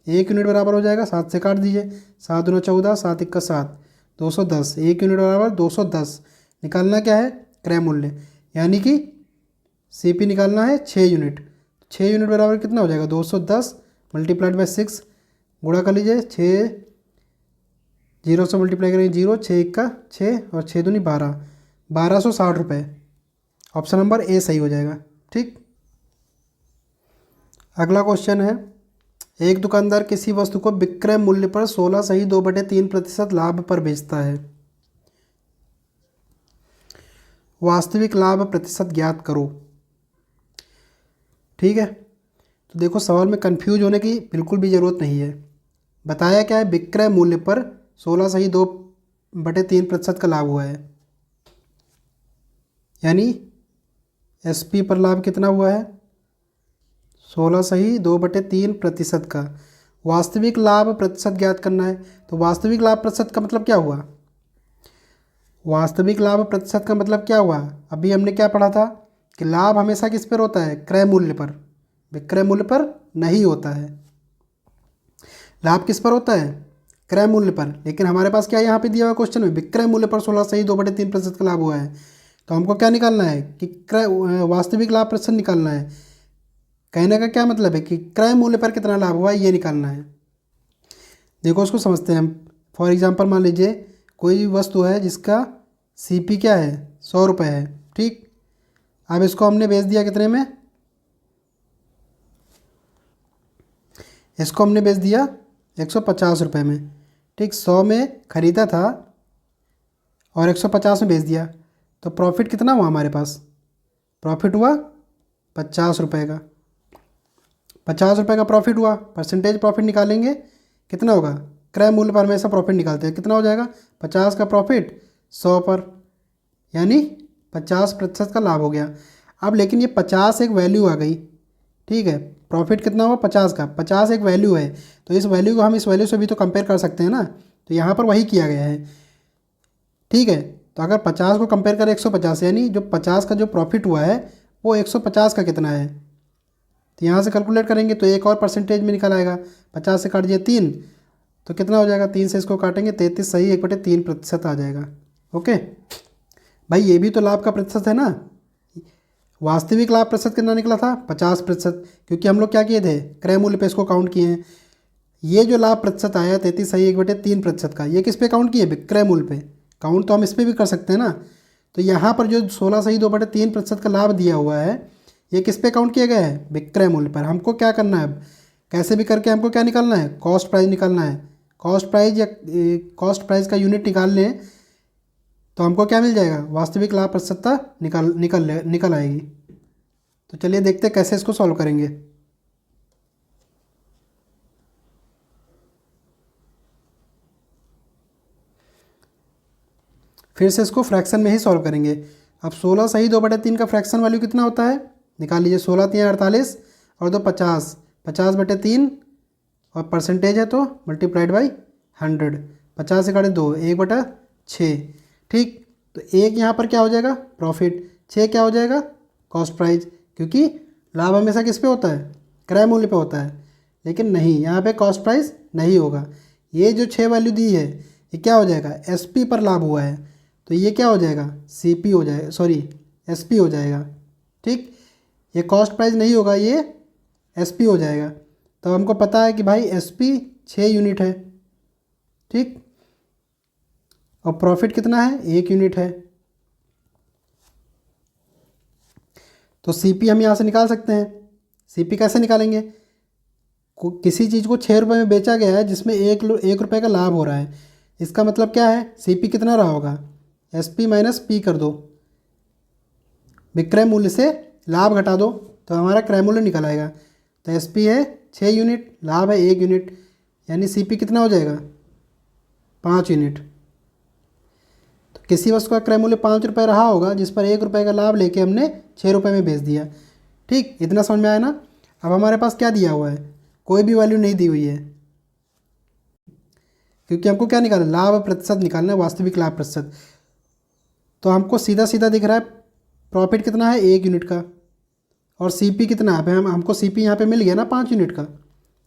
1 यूनिट बराबर हो जाएगा 7 से काट दीजिए, 7 दूना 14, 7 इक्का 7, 210, 1 यूनिट बराबर 210। निकालना क्या है क्रय मूल्य, यानी कि सीपी निकालना है 6 यूनिट। 6 यूनिट बराबर कितना हो जाएगा 210 मल्टीप्लाइड बाई 6, गुणा कर लीजिए, 6 जीरो से मल्टीप्लाई करेंगे 0, 6 का 6 और 6 दूनी 12, 1260 रुपये। ऑप्शन नंबर ए सही हो जाएगा। ठीक, अगला क्वेश्चन है, एक दुकानदार किसी वस्तु को विक्रय मूल्य पर 16 सही 2/3% लाभ पर बेचता है, वास्तविक लाभ प्रतिशत ज्ञात करो। ठीक है, तो देखो सवाल में कंफ्यूज होने की बिल्कुल भी ज़रूरत नहीं है। बताया क्या है, विक्रय मूल्य पर 16 सही 2/3% का लाभ हुआ है, यानी एसपी पर लाभ कितना हुआ है 16 सही 2/3% का। वास्तविक लाभ प्रतिशत ज्ञात करना है, तो वास्तविक लाभ प्रतिशत का मतलब क्या हुआ, वास्तविक लाभ प्रतिशत का मतलब क्या हुआ, अभी हमने क्या पढ़ा था कि लाभ हमेशा किस पर होता है, क्रय मूल्य पर, विक्रय मूल्य पर नहीं होता है। लाभ किस पर होता है, क्रय मूल्य पर। लेकिन हमारे पास क्या यहाँ पे दिया हुआ क्वेश्चन में, विक्रय मूल्य पर 16 सही 2/3% का लाभ हुआ है, तो हमको क्या निकालना है कि क्रय वास्तविक लाभ प्रतिशत निकालना है। कहने का क्या मतलब है कि क्रय मूल्य पर कितना लाभ हुआ है ये निकालना है। देखो उसको समझते हैं हम। फॉर एग्जांपल मान लीजिए कोई वस्तु है जिसका सीपी क्या है 100 रुपये है। ठीक, अब इसको हमने बेच दिया कितने में, इसको हमने बेच दिया 150 रुपये में। ठीक, 100 में ख़रीदा था और 150 में बेच दिया, तो प्रॉफिट कितना हुआ हमारे पास, प्रॉफिट हुआ 50 रुपये का। 50 रुपये का प्रॉफिट हुआ, परसेंटेज प्रॉफिट निकालेंगे कितना होगा, क्रय मूल्य पर हमेशा प्रॉफिट निकालते हैं, कितना हो जाएगा 50 का प्रॉफिट 100 पर, यानी 50% का लाभ हो गया। अब लेकिन ये 50 एक वैल्यू आ गई। ठीक है, प्रॉफिट कितना हुआ 50 का, 50 एक वैल्यू है, तो इस वैल्यू को हम इस वैल्यू से भी तो कंपेयर कर सकते हैं ना, तो यहाँ पर वही किया गया है। ठीक है, तो अगर 50 को कंपेयर करें 150, यानी जो 50 का जो प्रॉफिट हुआ है वो 150 का कितना है, तो यहाँ से कैलकुलेट करेंगे तो एक और परसेंटेज में निकल आएगा। 50 से काट दिया 3, तो कितना हो जाएगा, 3 से इसको काटेंगे 33 सही 1/3% आ जाएगा। ओके भाई, ये भी तो लाभ का प्रतिशत है ना। वास्तविक लाभ प्रतिशत कितना निकला था 50%, क्योंकि हम लोग क्या किए थे क्रय मूल्य पे इसको काउंट किए हैं। ये जो लाभ प्रतिशत आया 33 सही 1/3% का, ये किस पे काउंट किए, विक्रय मूल्य पे। काउंट तो हम इस पर भी कर सकते हैं ना। तो यहाँ पर जो 16 सही 2/3% का लाभ दिया हुआ है, ये किस पे काउंट किया गया है, विक्रय मूल्य पर। हमको क्या करना है, कैसे भी करके हमको क्या निकालना है, कॉस्ट प्राइस निकालना है। कॉस्ट प्राइस या कॉस्ट प्राइस का यूनिट निकाल लें तो हमको क्या मिल जाएगा, वास्तविक लाभ प्रतिशतता निकल आएगी। तो चलिए देखते हैं कैसे इसको सॉल्व करेंगे। फिर से इसको फ्रैक्शन में ही सॉल्व करेंगे। अब 16 सही 2/3 का फ्रैक्शन वैल्यू कितना होता है, निकाल लीजिए। 16 3 48 और 2 50, 50/3 और परसेंटेज है तो मल्टीप्लाइड बाई 100। 50 से काटे 2, 1/6। ठीक, तो 1 यहाँ पर क्या हो जाएगा, प्रॉफिट। 6 क्या हो जाएगा, कॉस्ट प्राइस, क्योंकि लाभ हमेशा किस पे होता है, क्रय मूल्य पे होता है। लेकिन नहीं, यहाँ पे कॉस्ट प्राइस नहीं होगा। ये जो 6 वैल्यू दी है ये क्या हो जाएगा, एसपी पर लाभ हुआ है, तो ये क्या हो जाएगा, सीपी हो जाएगा, सॉरी एसपी हो जाएगा। ठीक, ये कॉस्ट प्राइस नहीं होगा, ये एसपी हो जाएगा। तो हमको पता है कि भाई एसपी 6 यूनिट है। ठीक, और प्रॉफिट कितना है, 1 यूनिट है। तो सीपी हम यहाँ से निकाल सकते हैं। सीपी कैसे निकालेंगे, किसी चीज़ को 6 रुपये में बेचा गया है जिसमें 1 रुपये का लाभ हो रहा है, इसका मतलब क्या है, सीपी कितना रहा होगा, एसपी माइनस पी कर दो, विक्रय मूल्य से लाभ घटा दो तो हमारा क्रय मूल्य निकल आएगा। तो एसपी है 6 यूनिट, लाभ है 1 यूनिट, यानी सीपी कितना हो जाएगा, 5 यूनिट। तो किसी वस्तु का क्रय मूल्य 5 रुपये रहा होगा जिस पर 1 रुपये का लाभ लेके हमने 6 रुपये में बेच दिया। ठीक, इतना समझ में आया ना। अब हमारे पास क्या दिया हुआ है, कोई भी वैल्यू नहीं दी हुई है, क्योंकि हमको क्या निकालना है, लाभ प्रतिशत निकालना है, वास्तविक लाभ प्रतिशत। तो हमको सीधा सीधा दिख रहा है प्रॉफिट कितना है, 1 यूनिट का, और सीपी कितना है, हमको सीपी यहाँ पे मिल गया ना 5 यूनिट का।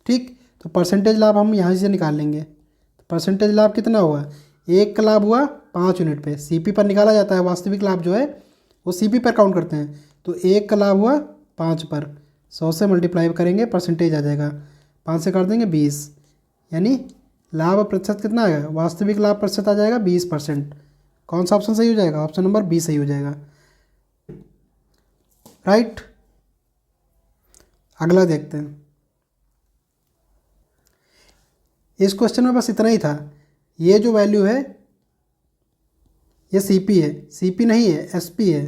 ठीक, तो परसेंटेज लाभ हम यहाँ से निकाल लेंगे। तो परसेंटेज लाभ कितना हुआ, 1 का लाभ हुआ 5 यूनिट पे, सीपी पर निकाला जाता है, वास्तविक लाभ जो है वो सीपी पर काउंट करते हैं। तो 1 का लाभ हुआ 5 पर, 100 से मल्टीप्लाई करेंगे, परसेंटेज आ जाएगा, 5 से काट देंगे 20, यानी लाभ प्रतिशत कितना आएगा, वास्तविक लाभ प्रतिशत आ जाएगा 20%। कौन सा ऑप्शन सही हो जाएगा, ऑप्शन नंबर बी सही हो जाएगा। राइट, अगला देखते हैं। इस क्वेश्चन में बस इतना ही था। ये जो वैल्यू है ये सीपी है, सीपी नहीं है, एसपी है।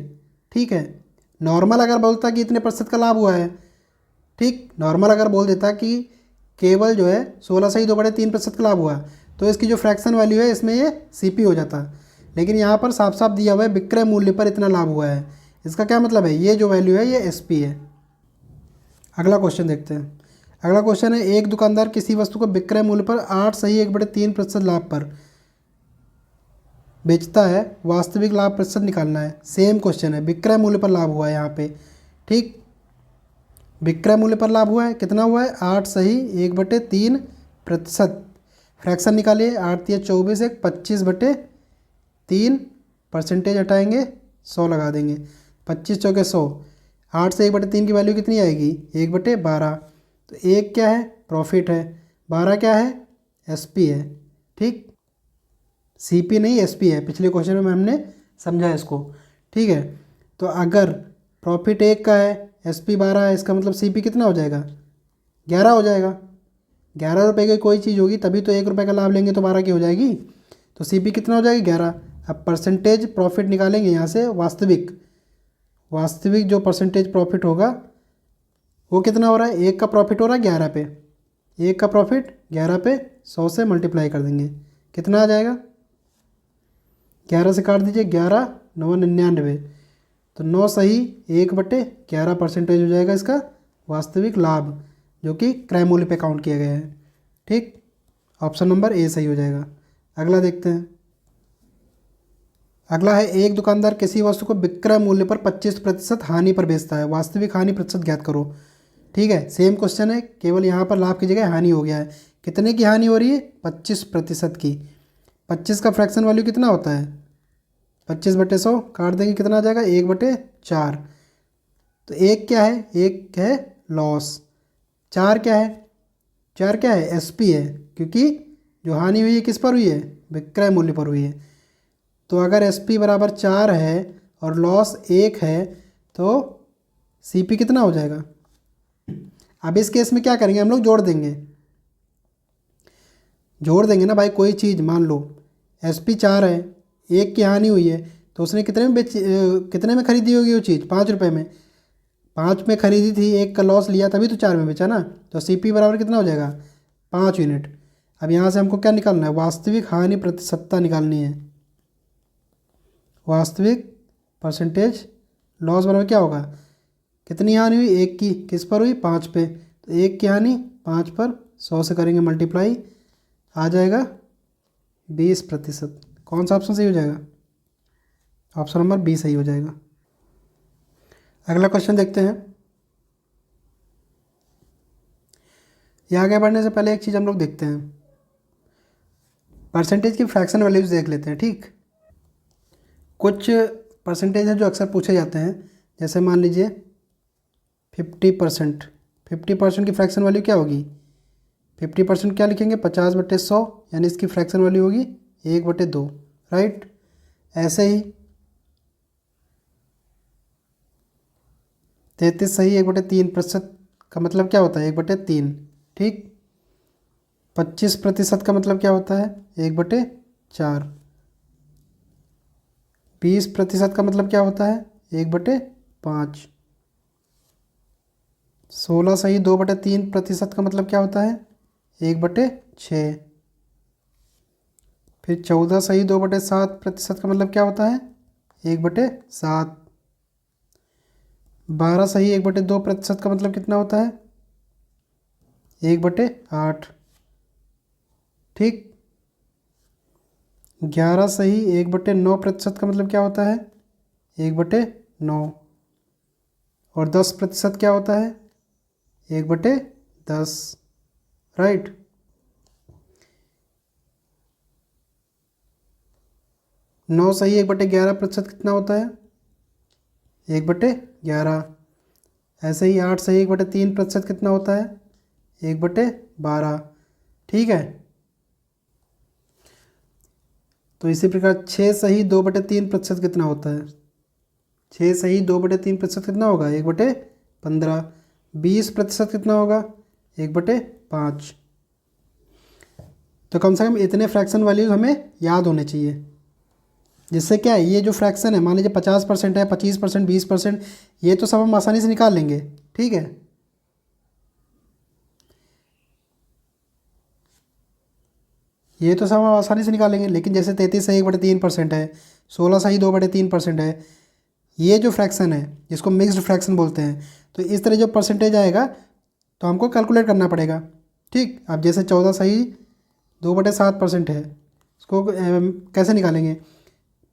ठीक है, नॉर्मल अगर बोलता कि इतने प्रतिशत का लाभ हुआ है, ठीक, नॉर्मल अगर बोल देता कि केवल जो है 16 से ही 2/3% का लाभ हुआ, तो इसकी जो फ्रैक्शन वैल्यू है इसमें ये सीपी हो जाता। लेकिन यहाँ पर साफ साफ दिया हुआ है विक्रय मूल्य पर इतना लाभ हुआ है, इसका क्या मतलब है, ये जो वैल्यू है ये एसपी है। अगला क्वेश्चन देखते हैं। अगला क्वेश्चन है, एक दुकानदार किसी वस्तु को विक्रय मूल्य पर 8 सही 1/3% लाभ पर बेचता है, वास्तविक लाभ प्रतिशत निकालना है। सेम क्वेश्चन है, विक्रय मूल्य पर लाभ हुआ है यहाँ पे। ठीक, विक्रय मूल्य पर लाभ हुआ है, कितना हुआ है, 8 सही 1/3%। फ्रैक्शन निकालिए, 8 या 24, 25/3, परसेंटेज हटाएंगे, 100 लगा देंगे, 25 चौके 100, 8 से 1/3 की वैल्यू कितनी आएगी, 1/12। तो 1 क्या है, प्रॉफिट है, 12 क्या है, एसपी है। ठीक, सीपी नहीं एसपी है, पिछले क्वेश्चन में हमने समझा इसको। ठीक है, तो अगर प्रॉफिट 1 का है, एसपी 12 है, इसका मतलब सीपी कितना हो जाएगा, 11 हो जाएगा। 11 रुपये की कोई चीज़ होगी तभी तो 1 रुपये का लाभ लेंगे तो 12 की हो जाएगी, तो सीपी कितना हो जाएगी, 11। अब परसेंटेज प्रॉफिट निकालेंगे यहाँ से, वास्तविक जो परसेंटेज प्रॉफिट होगा वो कितना हो रहा है, 1 का प्रॉफिट हो रहा है 11 पे, 1 का प्रॉफिट 11 पे 100 से मल्टीप्लाई कर देंगे, कितना आ जाएगा, 11 से काट दीजिए, 11 9 99, तो 9 सही 1/11 परसेंटेज हो जाएगा इसका वास्तविक लाभ, जो कि क्रय मूल्य पे काउंट किया गया है। ठीक, ऑप्शन नंबर ए सही हो जाएगा। अगला देखते हैं। अगला है, एक दुकानदार किसी वस्तु को विक्रय मूल्य पर 25% हानि पर बेचता है, वास्तविक हानि प्रतिशत ज्ञात करो। ठीक है, सेम क्वेश्चन है, केवल यहाँ पर लाभ की जगह हानि हो गया है। कितने की हानि हो रही है, 25% की। 25 का फ्रैक्शन वैल्यू कितना होता है, 25/100, काट देंगे, कितना आ जाएगा, 1/4। तो 1 क्या है, 1 है लॉस, 4 क्या है, 4 क्या है, एसपी है, क्योंकि जो हानि हुई है किस पर हुई है, विक्रय मूल्य पर हुई है। तो अगर एसपी बराबर 4 है और लॉस 1 है तो सीपी कितना हो जाएगा। अब इस केस में क्या करेंगे, हम लोग जोड़ देंगे ना भाई। कोई चीज़ मान लो SP 4 है, एक की हानि हुई है, तो उसने कितने में खरीदी होगी वो चीज़? 5 रुपये में। 5 में खरीदी थी, एक का लॉस लिया, तभी तो 4 में बेचा ना। तो CP बराबर कितना हो जाएगा? 5 यूनिट। अब यहाँ से हमको क्या निकालना है? वास्तविक हानि प्रतिशतता निकालनी है। वास्तविक परसेंटेज लॉस बराबर क्या होगा? कितनी हानि हुई? एक की। किस पर हुई? 5 पे। तो एक की हानि 5 पर 100 से करेंगे मल्टीप्लाई, आ जाएगा 20%। कौन सा ऑप्शन सही हो जाएगा? ऑप्शन नंबर बी सही हो जाएगा। अगला क्वेश्चन देखते हैं। ये आगे बढ़ने से पहले एक चीज़ हम लोग देखते हैं, परसेंटेज की फ्रैक्शन वैल्यूज देख लेते हैं। ठीक, कुछ परसेंटेज है जो अक्सर पूछे जाते हैं, जैसे मान लीजिए 50%। 50% की फ्रैक्शन वैल्यू क्या होगी? 50% क्या लिखेंगे? 50/100, यानी इसकी फ्रैक्शन वैल्यू होगी 1/2। राइट। ऐसे ही 33 सही 1/3% का मतलब क्या होता है? 1/3। ठीक। 25% का मतलब क्या होता है? 1/4। 20% का मतलब क्या होता है? 1/5। 16 सही 2/3% का मतलब क्या होता है? 1/6। फिर 14 सही 2/7% का मतलब क्या होता है? 1/7। 12 सही 1/2% का मतलब कितना होता है? 1/8। ठीक। 11 सही 1/9% का मतलब क्या होता है? 1/9। और 10% क्या होता है? 1/10। राइट। 9 सही 1/11% कितना होता है? 1/11। ऐसे ही 8 सही 1/3% कितना होता है? 1/12। ठीक है। तो इसी प्रकार 6 सही 2/3% कितना होता है? 6 सही 2/3% कितना होगा? 1/15। 20% कितना होगा? 1/5। तो कम से कम इतने फ्रैक्शन वैल्यूज हमें याद होने चाहिए, जिससे क्या है, ये जो फ्रैक्शन है, मान लीजिए 50% है, 25%, 20%, ये तो सब हम आसानी से निकाल लेंगे। ठीक है। ये तो सब हम आसानी से निकालेंगे, लेकिन जैसे 33 सही 1/3% है, 16 सही 2/3% है, ये जो फ्रैक्शन है जिसको मिक्स्ड फ्रैक्शन बोलते हैं, तो इस तरह जो परसेंटेज आएगा तो हमको कैलकुलेट करना पड़ेगा। ठीक। अब जैसे 14 सही 2/7% है, इसको कैसे निकालेंगे?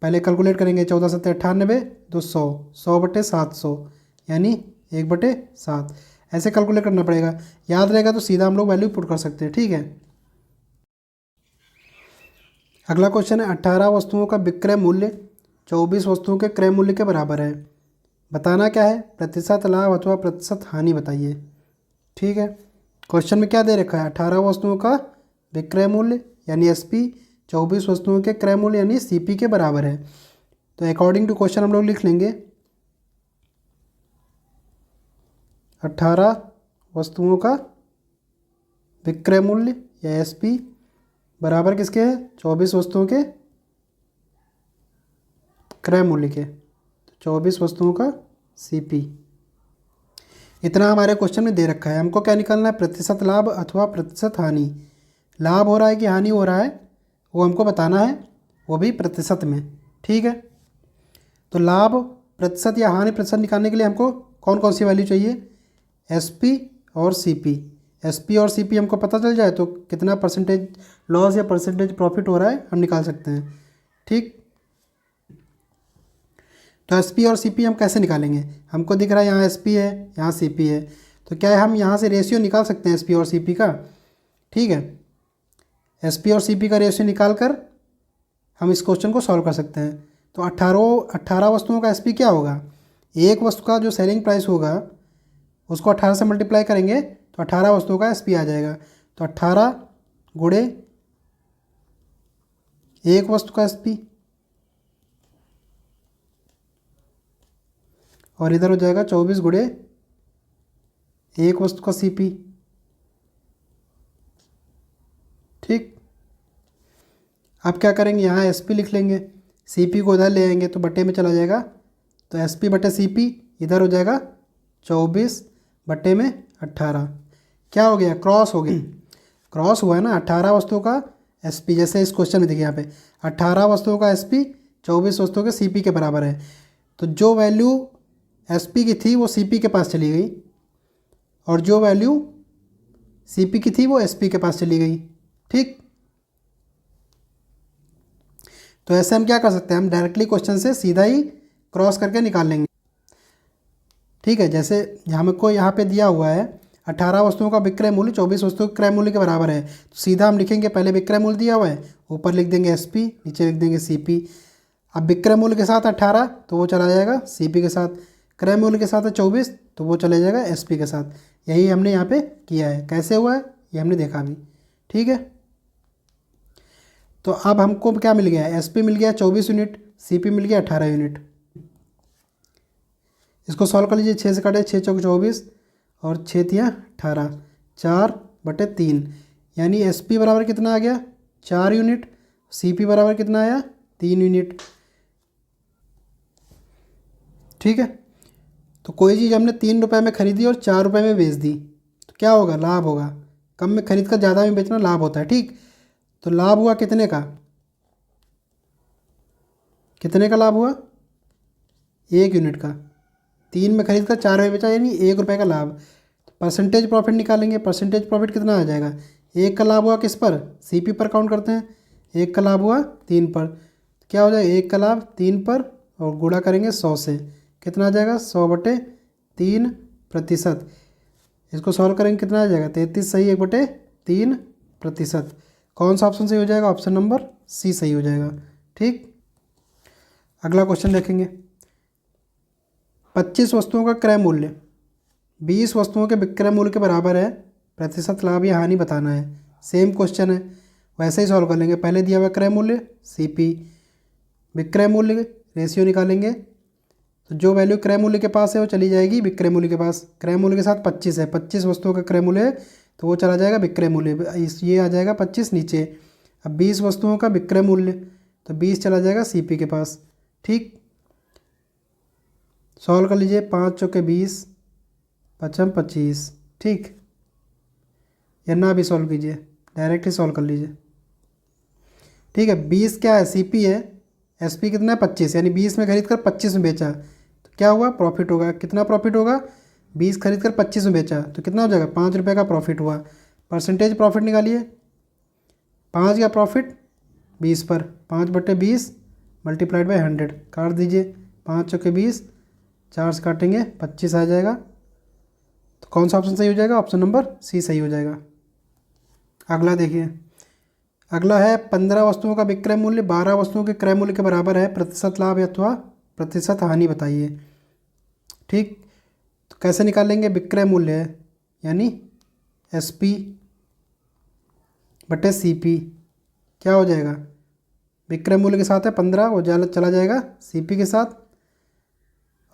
पहले कैलकुलेट करेंगे, 14×7 = 98, 200, 100/700, यानी 1/7। ऐसे कैलकुलेट करना पड़ेगा। याद रहेगा तो सीधा हम लोग वैल्यू पुट कर सकते हैं। ठीक है। अगला क्वेश्चन है, 18 वस्तुओं का विक्रय मूल्य 24 वस्तुओं के क्रय मूल्य के बराबर है। बताना क्या है? प्रतिशत लाभ अथवा प्रतिशत हानि बताइए। ठीक है। क्वेश्चन में क्या दे रखा है? 18 वस्तुओं का विक्रय मूल्य यानी SP, 24 वस्तुओं के क्रय मूल्य यानी CP के बराबर है। तो अकॉर्डिंग टू क्वेश्चन हम लोग लिख लेंगे 18 वस्तुओं का विक्रय मूल्य या SP बराबर किसके है? 24 वस्तुओं के क्रय मूल्य के। 24 वस्तुओं का CP। इतना हमारे क्वेश्चन में दे रखा है। हमको क्या निकालना है? प्रतिशत लाभ अथवा प्रतिशत हानि। लाभ हो रहा है कि हानि हो रहा है, वो हमको बताना है, वो भी प्रतिशत में। ठीक है। तो लाभ प्रतिशत या हानि प्रतिशत निकालने के लिए हमको कौन कौन सी वैल्यू चाहिए? SP और CP। SP और CP हमको पता चल जाए तो कितना परसेंटेज लॉस या परसेंटेज प्रॉफिट हो रहा है हम निकाल सकते हैं। ठीक। तो SP और CP हम कैसे निकालेंगे? हमको दिख रहा है यहाँ SP है, यहाँ CP है, तो क्या है, हम यहाँ से रेशियो निकाल सकते हैं SP और CP का। ठीक है। SP और CP का रेशियो निकाल कर हम इस क्वेश्चन को सॉल्व कर सकते हैं। तो 18 वस्तुओं का SP क्या होगा? एक वस्तु का जो सेलिंग प्राइस होगा उसको 18 से मल्टीप्लाई करेंगे तो 18 वस्तुओं का SP आ जाएगा। तो 18 गुणे एक वस्तु का SP, और इधर हो जाएगा 24 गुणे एक वस्तु का सीपी। ठीक, अब क्या करेंगे, यहाँ एसपी लिख लेंगे, सीपी को उधर ले आएंगे तो बटे में चला जाएगा, तो एसपी बटे सीपी इधर हो जाएगा 24 बटे में 18। क्या हो गया, क्रॉस हो गया, क्रॉस हुआ है ना। 18 वस्तुओं का एसपी, जैसे इस क्वेश्चन में देखिए यहाँ पे 18 वस्तुओं का एसपी 24 वस्तुओं के सीपी के बराबर है। तो जो वैल्यू एसपी की थी वो सीपी के पास चली गई, और जो वैल्यू सीपी की थी वो एसपी के पास चली गई। ठीक, तो ऐसे हम क्या कर सकते हैं, हम डायरेक्टली क्वेश्चन से सीधा ही क्रॉस करके निकाल लेंगे। ठीक है, जैसे हमको यहाँ पे दिया हुआ है 18 वस्तुओं का विक्रय मूल्य 24 वस्तुओं के क्रय मूल्य के बराबर है, तो सीधा हम लिखेंगे, पहले विक्रय मूल्य दिया हुआ है, ऊपर लिख देंगे एसपी, नीचे लिख देंगे सीपी। अब विक्रय मूल्य के साथ 18 तो वो चला जाएगा सीपी के साथ, क्रय मूल्य के साथ है 24 तो वो चला जाएगा एसपी के साथ। यही हमने यहाँ पे किया है। कैसे हुआ है ये हमने देखा अभी। ठीक है, तो अब हमको क्या मिल गया, एसपी मिल गया 24 यूनिट, सीपी मिल गया 18 यूनिट। इसको सॉल्व कर लीजिए, 6 से काटे, 6 चौक 24 और 6 तिया 18, 4/3, यानी एसपी बराबर कितना आ गया 4 यूनिट, सीपी बराबर कितना आया 3 यूनिट। ठीक है, तो कोई चीज़ हमने 3 रुपये में खरीदी और 4 रुपये में बेच दी तो क्या होगा, लाभ होगा। कम में खरीद कर ज़्यादा में बेचना लाभ होता है। ठीक, तो लाभ हुआ कितने का, कितने का लाभ हुआ, 1 यूनिट का। 3 में खरीद कर 4 में बेचा यानी 1 रुपये का लाभ। तो परसेंटेज प्रॉफिट निकालेंगे, परसेंटेज प्रॉफिट कितना आ जाएगा, 1 का लाभ हुआ किस पर, सीपी पर काउंट करते हैं, 1 का लाभ हुआ 3 पर, तो क्या हो जाएगा 1 का लाभ 3 पर और गुणा करेंगे 100 से, कितना आ जाएगा 100/3%। इसको सॉल्व करेंगे कितना आ जाएगा 33 सही 1/3%। कौन सा ऑप्शन सही हो जाएगा, ऑप्शन नंबर सी सही हो जाएगा। ठीक, अगला क्वेश्चन देखेंगे। 25 वस्तुओं का क्रय मूल्य 20 वस्तुओं के विक्रय मूल्य के बराबर है, प्रतिशत लाभ या हानि बताना है। सेम क्वेश्चन है, वैसे ही सॉल्व कर लेंगे। पहले दिया हुआ क्रय मूल्य सीपी, विक्रय मूल्य रेशियो निकालेंगे, तो जो वैल्यू क्रय मूल्य के पास है वो चली जाएगी विक्रय मूल्य के पास। क्रय मूल्य के साथ 25 है, 25 वस्तुओं का क्रय मूल्य है तो वो चला जाएगा विक्रय मूल्य, ये आ जाएगा 25 नीचे। अब 20 वस्तुओं का विक्रय मूल्य तो 20 चला जाएगा सीपी के पास। ठीक, सॉल्व कर लीजिए, 5 चौके 20, 5 25। ठीक, या ना भी सॉल्व कीजिए, डायरेक्ट ही सॉल्व कर लीजिए। ठीक है, 20 क्या है सीपी है, एसपी कितना है 25, यानी 20 में खरीद कर 25 में बेचा तो क्या हुआ प्रॉफिट होगा। कितना प्रॉफिट होगा, 20 खरीद कर 25 में बेचा तो कितना हो जाएगा 5 रुपये का प्रॉफिट हुआ। परसेंटेज प्रॉफिट निकालिए, 5 का प्रॉफिट 20 पर, 5/20 मल्टीप्लाइड बाई 100 काट दीजिए, 5 चौके 20, 4 से काटेंगे 25 आ जाएगा। तो कौन सा ऑप्शन सही हो जाएगा, ऑप्शन नंबर सी सही हो जाएगा। अगला देखिए, अगला है 15 वस्तुओं का विक्रय मूल्य 12 वस्तुओं के क्रय मूल्य के बराबर है, प्रतिशत लाभ अथवा प्रतिशत हानि बताइए। ठीक, तो कैसे निकालेंगे, विक्रय मूल्य है यानी एसपी बटे सीपी, क्या हो जाएगा, विक्रय मूल्य के साथ है 15 वो चला जाएगा सीपी के साथ,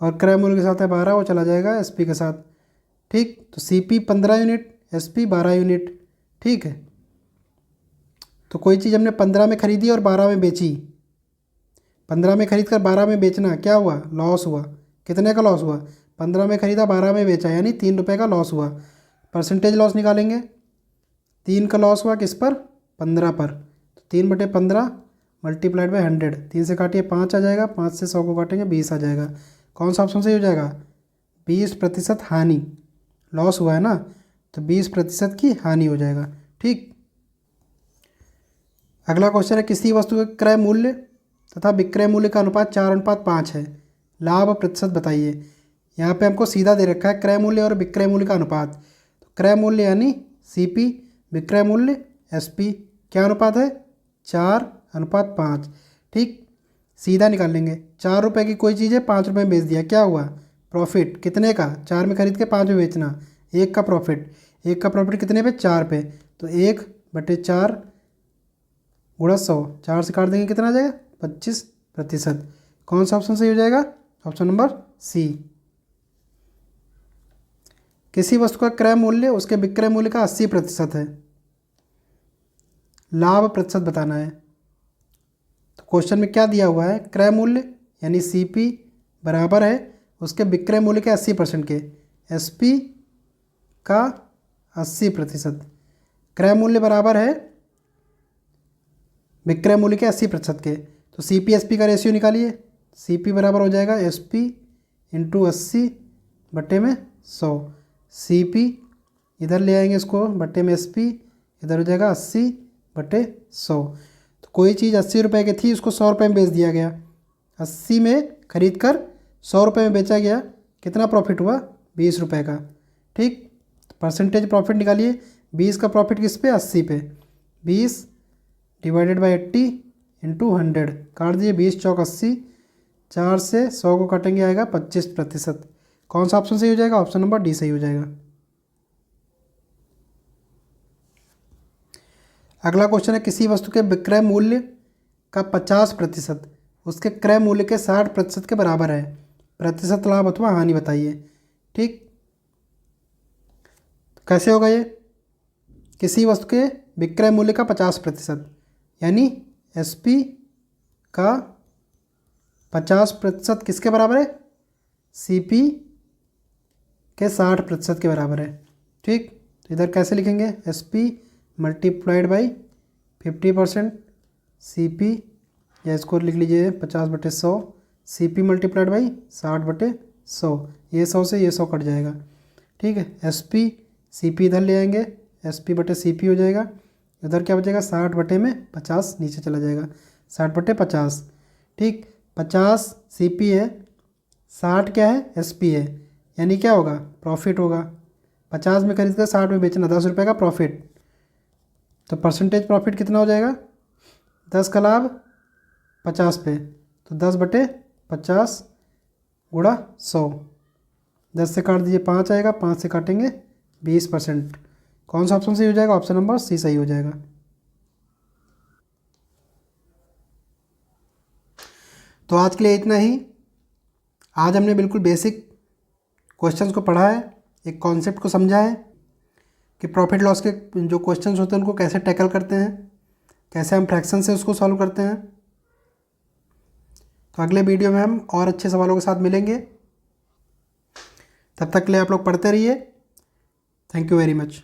और क्रय मूल्य के साथ है 12 वो चला जाएगा एसपी के साथ। ठीक, तो सीपी 15 यूनिट, एसपी 12 यूनिट। ठीक है, तो कोई चीज़ हमने 15 में खरीदी और 12 में बेची, 15 में खरीद कर 12 में बेचना क्या हुआ, लॉस हुआ। कितने का लॉस हुआ, 15 में खरीदा 12 में बेचा यानी 3 रुपये का लॉस हुआ। परसेंटेज लॉस निकालेंगे, 3 का लॉस हुआ किस पर, 15 पर, तो 3/15 मल्टीप्लाइड बाई 100, 3 से काटिए 5 आ जाएगा, 5 से 100 को काटेंगे 20 आ जाएगा। कौन सा ऑप्शन सही हो जाएगा, 20% हानि, लॉस हुआ है ना तो 20% की हानि हो जाएगा। ठीक, अगला क्वेश्चन है, किसी वस्तु के क्रय मूल्य तथा विक्रय मूल्य का अनुपात 4:5 है, लाभ प्रतिशत बताइए। यहाँ पे हमको सीधा दे रखा है क्रय मूल्य और विक्रय मूल्य का अनुपात, तो क्रय मूल्य यानी सीपी, विक्रय मूल्य एसपी, क्या अनुपात है 4:5। ठीक, सीधा निकाल लेंगे, 4 रुपये की कोई चीज़ है 5 रुपये में बेच दिया, क्या हुआ प्रॉफिट, कितने का 4 में खरीद के 5 में बेचना, 1 का प्रॉफिट, 1 का प्रॉफिट कितने पे 4 पे, तो 1/4 गुणा 100, 4 से काट देंगे कितना आ जाएगा 25%। कौन सा ऑप्शन सही हो जाएगा, ऑप्शन नंबर सी। किसी वस्तु का क्रय मूल्य उसके विक्रय मूल्य का 80% है। लाभ प्रतिशत बताना है। तो क्वेश्चन में क्या दिया हुआ है, क्रय मूल्य यानी CP बराबर है उसके विक्रय मूल्य के 80% के, SP का 80%। क्रय मूल्य बराबर है विक्रय मूल्य के 80% के, तो CP SP का रेशियो निकालिए। CP बराबर हो जाएगा SP इंटू 80/100। CP इधर ले आएंगे इसको बट्टे में SP, इधर हो जाएगा 80/100। तो कोई चीज़ 80 रुपये की थी, उसको 100 रुपये में बेच दिया गया। 80 में खरीद कर 100 रुपये में बेचा गया, कितना प्रॉफिट हुआ, 20 रुपये का। ठीक, परसेंटेज प्रॉफिट निकालिए। 20 का प्रॉफिट किस पे, 80 पे। 20 डिवाइडेड बाई 80 इंटू 100, काट दिए। 20 चौक 80, 4 से 100 को काटेंगे आएगा 25%। कौन सा ऑप्शन सही हो जाएगा, ऑप्शन नंबर डी सही हो जाएगा। अगला क्वेश्चन है, किसी वस्तु के विक्रय मूल्य का 50% उसके क्रय मूल्य के 60% के बराबर है। प्रतिशत लाभ अथवा हानि बताइए। ठीक, कैसे होगा ये, किसी वस्तु के विक्रय मूल्य का 50% यानी SP का 50% किसके बराबर है, CP के 60% के बराबर है। ठीक, तो इधर कैसे लिखेंगे, SP मल्टीप्लाइड बाई 50% CP, या इसको लिख लीजिए 50/100, CP मल्टीप्लाइड बाई 60/100। ये 100 से ये 100 कट जाएगा। ठीक है, SP CP इधर ले आएंगे, SP/CP हो जाएगा। इधर क्या बचेगा, 60/50 नीचे चला जाएगा, 60/50। ठीक, 50 CP है, 60 क्या है, SP है, यानी क्या होगा, प्रॉफिट होगा। 50 में खरीद कर 60 में बेचना, 10 रुपये का प्रॉफिट। तो परसेंटेज प्रॉफिट कितना हो जाएगा, 10 का लाभ 50 पे, तो 10/50 गुणा 100। 10 से काट दीजिए 5 आएगा, 5 से काटेंगे 20%। कौन सा ऑप्शन सही हो जाएगा, ऑप्शन नंबर C सही हो जाएगा। तो आज के लिए इतना ही। आज हमने बिल्कुल बेसिक क्वेश्चंस को पढ़ा है, एक कॉन्सेप्ट को समझा है कि प्रॉफिट लॉस के जो क्वेश्चंस होते हैं उनको कैसे टैकल करते हैं, कैसे हम फ्रैक्शन से उसको सॉल्व करते हैं। तो अगले वीडियो में हम और अच्छे सवालों के साथ मिलेंगे। तब तक के लिए आप लोग पढ़ते रहिए। Thank you very much.